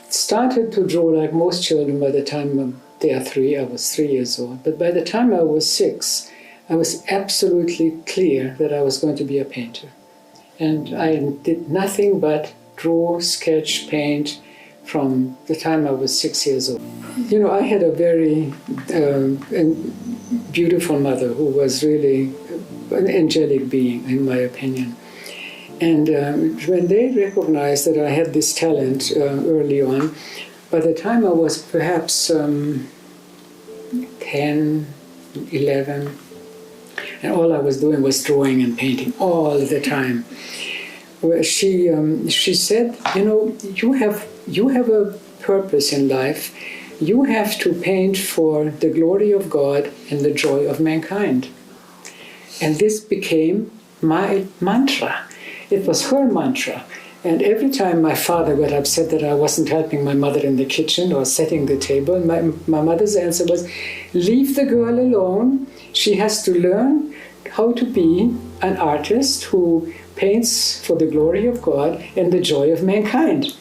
Started to draw like most children by the time they are 3. I was 3 years old. But by the time I was 6, I was absolutely clear that I was going to be a painter. And I did nothing but draw, sketch, paint from the time I was 6 years old. You know, I had a very beautiful mother who was really an angelic being, in my opinion. And when they recognized that I had this talent early on, by the time I was perhaps 10, 11, and all I was doing was drawing and painting all the time. She said, you know, you have a purpose in life. You have to paint for the glory of God and the joy of mankind. And this became my mantra. It was her mantra. And every time my father got upset that I wasn't helping my mother in the kitchen or setting the table, my mother's answer was, leave the girl alone. She has to learn how to be an artist who paints for the glory of God and the joy of mankind.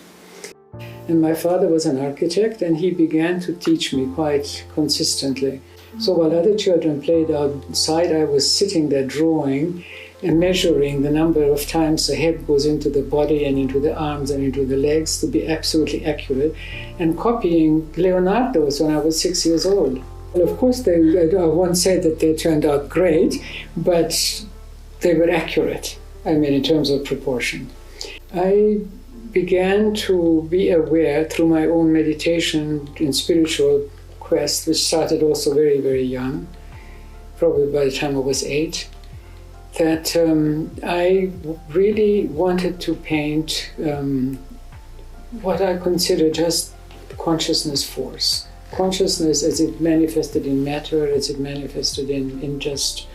And my father was an architect, and he began to teach me quite consistently. So while other children played outside, I was sitting there drawing and measuring the number of times the head goes into the body and into the arms and into the legs to be absolutely accurate, and copying Leonardo's when I was 6 years old. Well, of course, I won't say that they turned out great, but they were accurate, I mean, in terms of proportion. I began to be aware through my own meditation and spiritual quest, which started also very, very young, probably by the time I was 8, that I really wanted to paint what I consider just consciousness force. Consciousness as it manifested in matter, as it manifested in just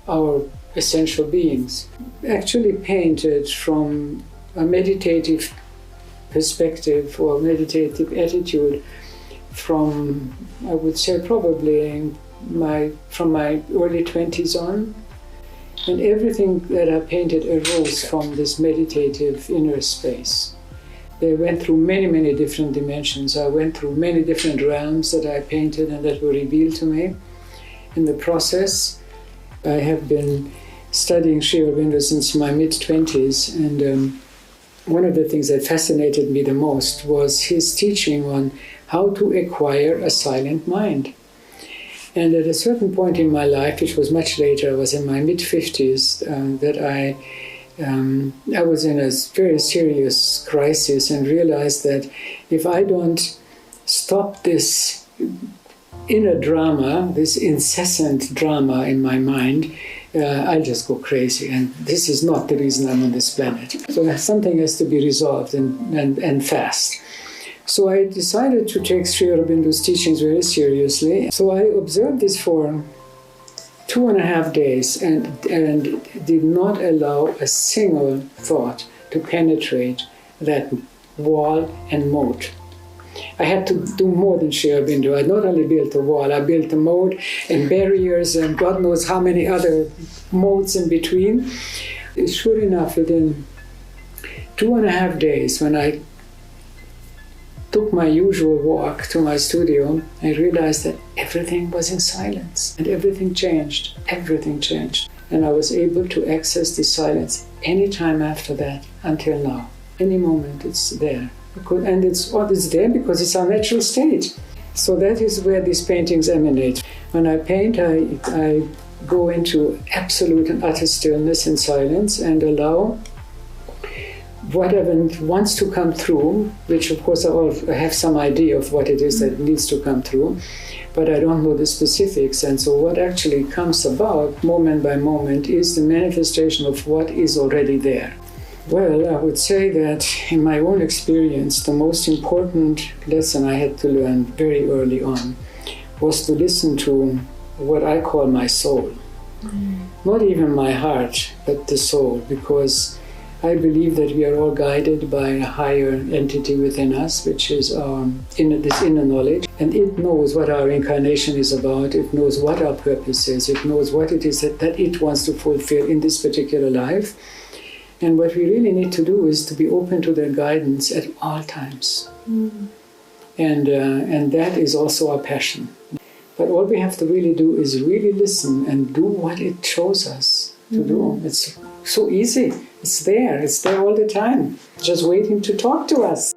our essential beings. Actually painted from a meditative perspective or meditative attitude from, I would say, probably from my early 20s on. And everything that I painted arose from this meditative inner space. They went through many, many different dimensions. I went through many different realms that I painted and that were revealed to me. In the process, I have been studying Sri Aurobindo since my mid-20s, and one of the things that fascinated me the most was his teaching on how to acquire a silent mind. And at a certain point in my life, which was much later, I was in my mid-50s, that I was in a very serious crisis and realized that if I don't stop this inner drama, this incessant drama in my mind, I'll just go crazy. And this is not the reason I'm on this planet. So something has to be resolved and fast. So I decided to take Sri Aurobindo's teachings very seriously. So I observed this for 2.5 days and did not allow a single thought to penetrate that wall and moat. I had to do more than Sri Aurobindo. I not only built a wall, I built a moat and barriers and God knows how many other moats in between. Sure enough, within 2.5 days, when I took my usual walk to my studio, I realized that everything was in silence and everything changed. Everything changed. And I was able to access this silence any time after that until now. Any moment it's there. And it's there because it's our natural state. So that is where these paintings emanate. When I paint, I go into absolute and utter stillness and silence and allow whatever wants to come through, which of course I have some idea of what it is that needs to come through, but I don't know the specifics. And so what actually comes about moment by moment is the manifestation of what is already there. Well, I would say that in my own experience, the most important lesson I had to learn very early on was to listen to what I call my soul. Not even my heart, but the soul, because I believe that we are all guided by a higher entity within us, which is this inner knowledge. And it knows what our incarnation is about. It knows what our purpose is. It knows what it is that it wants to fulfill in this particular life. And what we really need to do is to be open to their guidance at all times. And that is also our passion. But all we have to really do is really listen and do what it shows us to do. It's so easy. It's there all the time, just waiting to talk to us.